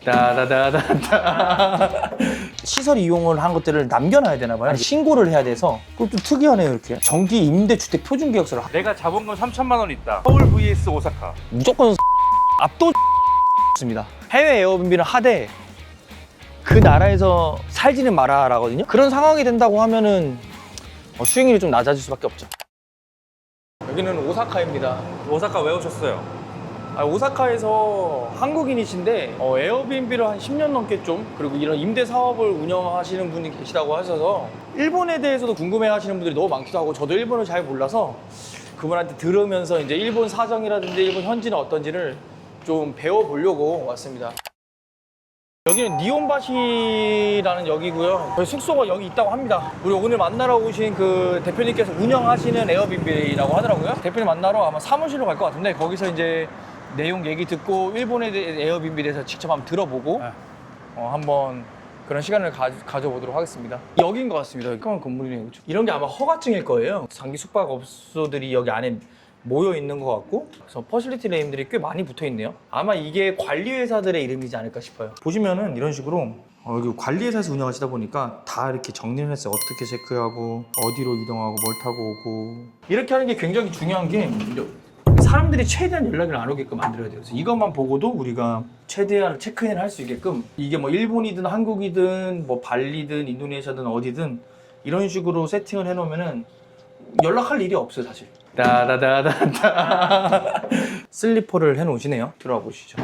따다다다다. 시설 이용을 한 것들을 남겨놔야 되나 봐요. 신고를 해야 돼서. 그것도 특이하네요, 이렇게. 정기 임대주택 표준계약서를. 내가 자본금 3천만 원 있다. 서울 vs 오사카. 무조건 압도입니다. 해외 에어비앤비는 하되 그 나라에서 살지는 마라라거든요. 그런 상황이 된다고 하면은 수익률이 좀 낮아질 수밖에 없죠. 여기는 오사카입니다. 오사카 왜 오셨어요? 오사카에서 한국인이신데 에어비앤비를 한 10년 넘게 좀, 그리고 이런 임대 사업을 운영하시는 분이 계시다고 하셔서 일본에 대해서도 궁금해 하시는 분들이 너무 많기도 하고, 저도 일본을 잘 몰라서 그분한테 들으면서 이제 일본 사정이라든지 일본 현지는 어떤지를 좀 배워보려고 왔습니다. 여기는 니온바시라는 역이고요. 저희 숙소가 여기 있다고 합니다. 우리 오늘 만나러 오신 그 대표님께서 운영하시는 에어비앤비라고 하더라고요. 대표님 만나러 아마 사무실로 갈 것 같은데, 거기서 이제 내용 얘기 듣고 일본에 대해 에어비앤비에 대해서 직접 한번 들어보고 한번 그런 시간을 가져보도록 하겠습니다. 여기인 것 같습니다. 깔끔한 건물이네요. 이런 게 아마 허가증일 거예요. 장기 숙박업소들이 여기 안에 모여 있는 것 같고, 그래서 퍼실리티 네임들이 꽤 많이 붙어 있네요. 아마 이게 관리회사들의 이름이지 않을까 싶어요. 보시면은 이런 식으로 여기 관리회사에서 운영하시다 보니까 다 이렇게 정리를 했어요. 어떻게 체크하고 어디로 이동하고 뭘 타고 오고, 이렇게 하는 게 굉장히 중요한 게 사람들이 최대한 연락을 안 오게끔 만들어야 돼요. 그래서 이것만 보고도 우리가 최대한 체크인을 할 수 있게끔, 이게 뭐 일본이든 한국이든 뭐 발리든 인도네시아든 어디든 이런 식으로 세팅을 해놓으면은 연락할 일이 없어요, 사실. 따다다다다. 슬리퍼를 해놓으시네요. 들어가 보시죠.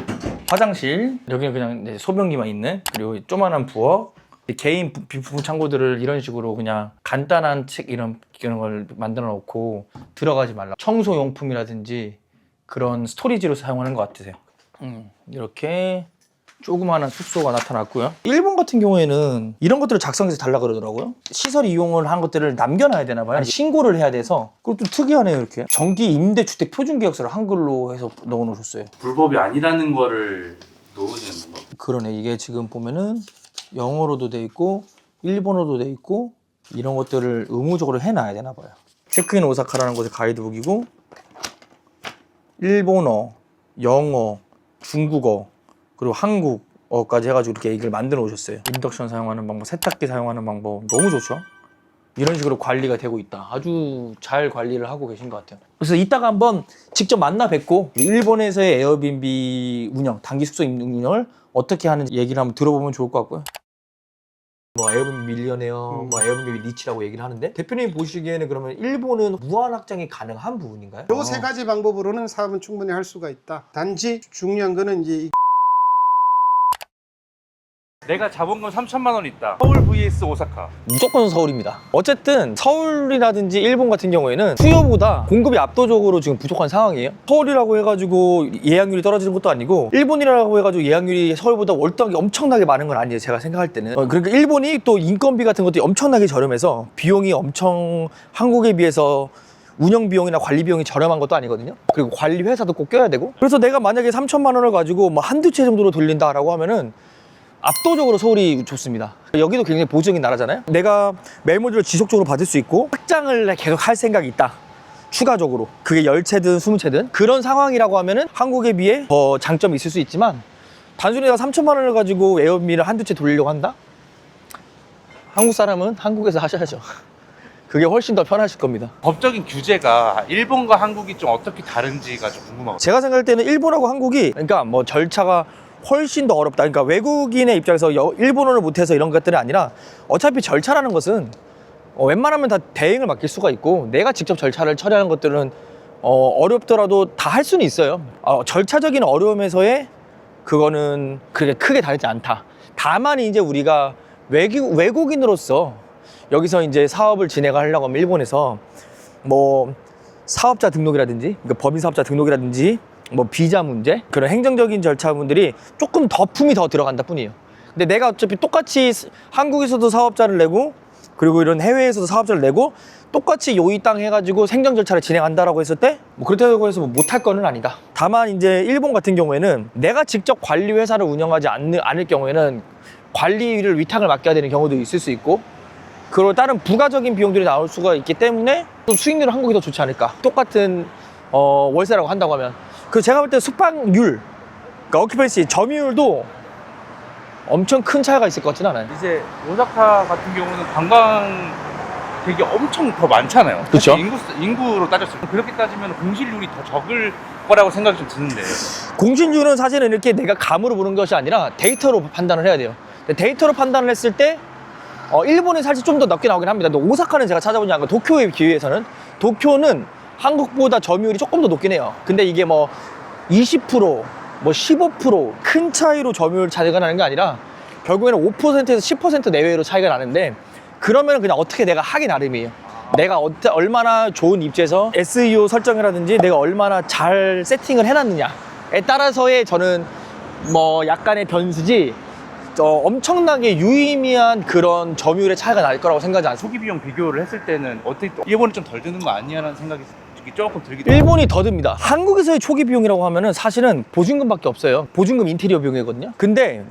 화장실, 여기는 그냥 소변기만 있는, 그리고 조만한 부엌, 개인 비품 창고들을 이런 식으로 그냥 간단한 책 이런 걸 만들어 놓고 들어가지 말라. 청소용품이라든지 그런 스토리지로 사용하는 것 같으세요. 이렇게 조그마한 숙소가 나타났고요. 일본 같은 경우에는 이런 것들을 작성해서 달라 그러더라고요. 시설 이용을 한 것들을 남겨놔야 되나 봐요. 신고를 해야 돼서. 그것도 특이하네요, 이렇게. 정기 임대주택 표준계약서를 한글로 해서 넣어 놓으셨어요. 불법이 아니라는 거를 넣으시는 건가? 그러네. 이게 지금 보면은 영어로도 돼 있고 일본어도 돼 있고, 이런 것들을 의무적으로 해놔야 되나 봐요. 체크인 오사카라는 곳의 가이드북이고, 일본어, 영어, 중국어, 그리고 한국어까지 해가지고 이렇게 얘기를 만들어 오셨어요. 인덕션 사용하는 방법, 세탁기 사용하는 방법, 너무 좋죠? 이런 식으로 관리가 되고 있다. 아주 잘 관리를 하고 계신 것 같아요. 그래서 이따가 한번 직접 만나 뵙고 일본에서의 에어비앤비 운영, 단기 숙소 운영을 어떻게 하는지 얘기를 한번 들어보면 좋을 것 같고요. 뭐 에어비앤비 밀리언웨어, 뭐 에어비앤비 리치라고 얘기를 하는데, 대표님 보시기에는 그러면 일본은 무한 확장이 가능한 부분인가요? 요 세 가지 방법으로는 사업은 충분히 할 수가 있다. 단지 중요한 거는 이제 내가 자본금 3천만 원 있다. 서울 vs 오사카. 무조건 서울입니다. 어쨌든 서울이라든지 일본 같은 경우에는 수요보다 공급이 압도적으로 지금 부족한 상황이에요. 서울이라고 해가지고 예약률이 떨어지는 것도 아니고, 일본이라고 해가지고 예약률이 서울보다 월등하게 엄청나게 많은 건 아니에요, 제가 생각할 때는. 그러니까 일본이 또 인건비 같은 것도 엄청나게 저렴해서 비용이 엄청 한국에 비해서 운영 비용이나 관리 비용이 저렴한 것도 아니거든요. 그리고 관리 회사도 꼭 껴야 되고. 그래서 내가 만약에 3천만 원을 가지고 뭐 한두 채 정도로 돌린다라고 하면은 압도적으로 서울이 좋습니다. 여기도 굉장히 보수적인 나라잖아요. 내가 매물들을 지속적으로 받을 수 있고 확장을 계속 할 생각이 있다, 추가적으로. 그게 10채든 20채든 그런 상황이라고 하면은 한국에 비해 더 장점이 있을 수 있지만, 단순히 내가 3천만 원을 가지고 에어비앤비를 한두 채 돌리려고 한다? 한국 사람은 한국에서 하셔야죠. 그게 훨씬 더 편하실 겁니다. 법적인 규제가 일본과 한국이 좀 어떻게 다른지가 좀 궁금하거든요. 제가 생각할 때는 일본하고 한국이, 그러니까 뭐 절차가 훨씬 더 어렵다. 그러니까 외국인의 입장에서 일본어를 못해서 이런 것들이 아니라, 어차피 절차라는 것은 웬만하면 다 대행을 맡길 수가 있고, 내가 직접 절차를 처리하는 것들은 어렵더라도 다 할 수는 있어요. 절차적인 어려움에서의 그거는 그렇게 크게 다르지 않다. 다만 이제 우리가 외국인으로서 여기서 이제 사업을 진행하려고 하면 일본에서 뭐 사업자 등록이라든지, 그러니까 법인 사업자 등록이라든지 뭐 비자 문제, 그런 행정적인 절차분들이 조금 더 품이 더 들어간다 뿐이에요. 근데 내가 어차피 똑같이 한국에서도 사업자를 내고, 그리고 이런 해외에서도 사업자를 내고, 똑같이 요이 땅 해가지고 행정 절차를 진행한다라고 했을 때 뭐 그렇다고 해서 뭐 못할 거는 아니다. 다만 이제 일본 같은 경우에는 내가 직접 관리 회사를 운영하지 않을 경우에는 관리를 위탁을 맡겨야 되는 경우도 있을 수 있고, 그리고 다른 부가적인 비용들이 나올 수가 있기 때문에 또 수익률은 한국이 더 좋지 않을까. 똑같은 월세라고 한다고 하면. 그 제가 볼 때 숙박률, 그러니까 어큐펜시 점유율도 엄청 큰 차이가 있을 것 같지는 않아요. 이제 오사카 같은 경우는 관광객이 엄청 더 많잖아요. 그쵸. 사실 인구로 따졌을 때 그렇게 따지면 공실률이 더 적을 거라고 생각이 좀 드는데. 공신주는 사실은 이렇게 내가 감으로 보는 것이 아니라 데이터로 판단을 해야 돼요. 근데 데이터로 판단을 했을 때 일본이 사실 좀 더 낮게 나오긴 합니다. 근데 오사카는 제가 찾아보지 않고 도쿄에 비해서는 도쿄는 한국보다 점유율이 조금 더 높긴 해요. 근데 이게 뭐 20%, 뭐 15%큰 차이로 점유율 차이가 나는 게 아니라 결국에는 5%에서 10% 내외로 차이가 나는데 그러면 그냥 어떻게 내가 하기 나름이에요. 내가 얼마나 좋은 입지에서 SEO 설정이라든지 내가 얼마나 잘 세팅을 해놨느냐에 따라서의 저는 뭐 약간의 변수지 엄청나게 유의미한 그런 점유율의 차이가 날 거라고 생각하지 않습니다. 초기 비용 비교를 했을 때는 어떻게 또 일본이 좀 덜 드는 거 아니냐는 생각이 조금 들기도 일본이 더 듭니다. 한국에서의 초기 비용이라고 하면은 사실은 보증금밖에 없어요. 보증금 인테리어 비용이거든요. 근데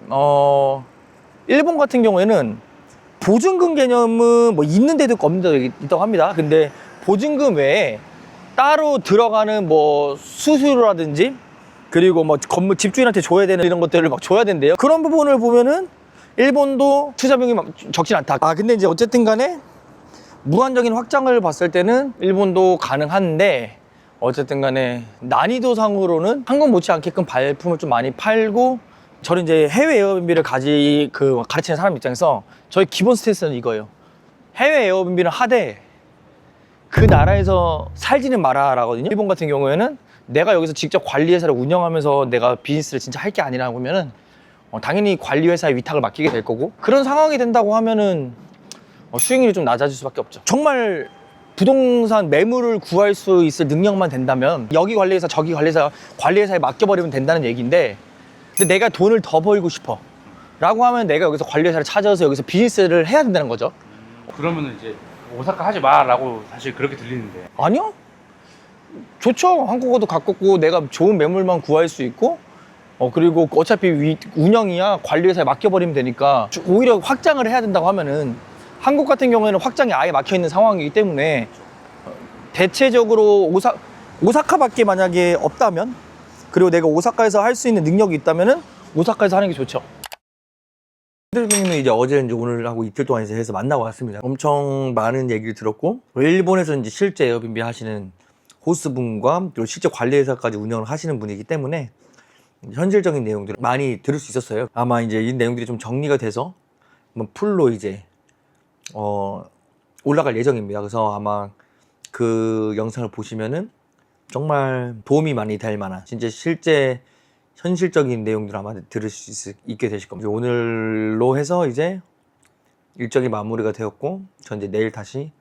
일본 같은 경우에는 보증금 개념은 뭐 있는 데도 있고 없는 데도 있다고 합니다. 근데 보증금 외에 따로 들어가는 뭐 수수료라든지 그리고 뭐 건물 집주인한테 줘야 되는 이런 것들을 막 줘야 된대요. 그런 부분을 보면은 일본도 투자 비용이 막 적진 않다. 근데 이제 어쨌든 간에 무한적인 확장을 봤을 때는 일본도 가능한데 어쨌든 간에 난이도상으로는 한국 못지않게끔 발품을 좀 많이 팔고 저는 이제 해외 에어비앤비를 가르치는 사람 입장에서 저희 기본 스탠스는 이거예요. 해외 에어비앤비는 하되 그 나라에서 살지는 마라라거든요. 일본 같은 경우에는 내가 여기서 직접 관리회사를 운영하면서 내가 비즈니스를 진짜 할 게 아니라고 하면은 당연히 관리회사에 위탁을 맡기게 될 거고 그런 상황이 된다고 하면은 수익률이 좀 낮아질 수밖에 없죠. 정말 부동산 매물을 구할 수 있을 능력만 된다면 여기 관리회사 저기 관리회사에 맡겨버리면 된다는 얘기인데 근데 내가 돈을 더 벌고 싶어 라고 하면 내가 여기서 관리회사를 찾아서 여기서 비즈니스를 해야 된다는 거죠. 그러면은 이제 오사카 하지 마라고 사실 그렇게 들리는데. 아니요. 좋죠. 한국어도 가깝고 내가 좋은 매물만 구할 수 있고 그리고 어차피 운영이야 관리회사에 맡겨버리면 되니까 오히려 확장을 해야 된다고 하면은 한국 같은 경우에는 확장이 아예 막혀있는 상황이기 때문에 대체적으로 오사카밖에 만약에 없다면 그리고 내가 오사카에서 할 수 있는 능력이 있다면은 오사카에서 하는 게 좋죠. 대표님은 이제 어제 이제 오늘 하고 이틀 동안 이제 해서 만나고 왔습니다. 엄청 많은 얘기를 들었고 일본에서 이제 실제 에어비앤비 하시는 호스분과 그리고 실제 관리회사까지 운영을 하시는 분이기 때문에 현실적인 내용들을 많이 들을 수 있었어요. 아마 이제 이 내용들이 좀 정리가 돼서 풀로 이제 올라갈 예정입니다. 그래서 아마 그 영상을 보시면은 정말 도움이 많이 될 만한 진짜 실제 현실적인 내용들을 아마 들을 수 있게 되실 겁니다. 오늘로 해서 이제 일정이 마무리가 되었고 전 이제 내일 다시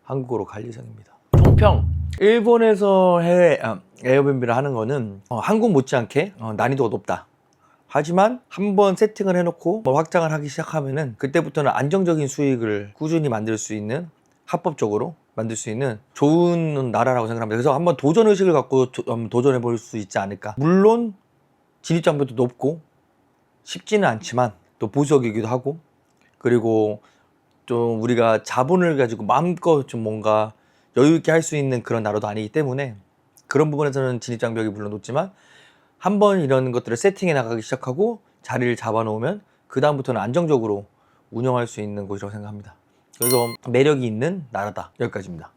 한국으로 갈 예정입니다. 총평 일본에서 해외 에어비앤비를 하는 거는 한국 못지않게 난이도가 높다. 하지만 한번 세팅을 해놓고 확장을 하기 시작하면은 그때부터는 안정적인 수익을 꾸준히 만들 수 있는 합법적으로 만들 수 있는 좋은 나라라고 생각합니다. 그래서 한번 도전의식을 갖고 도전해 볼 수 있지 않을까. 물론 진입장벽도 높고 쉽지는 않지만 또 보수적이기도 하고 그리고 좀 우리가 자본을 가지고 마음껏 좀 뭔가 여유 있게 할 수 있는 그런 나라도 아니기 때문에 그런 부분에서는 진입장벽이 물론 높지만 한번 이런 것들을 세팅해 나가기 시작하고 자리를 잡아 놓으면 그 다음부터는 안정적으로 운영할 수 있는 곳이라고 생각합니다. 그래서 매력이 있는 나라다. 여기까지입니다.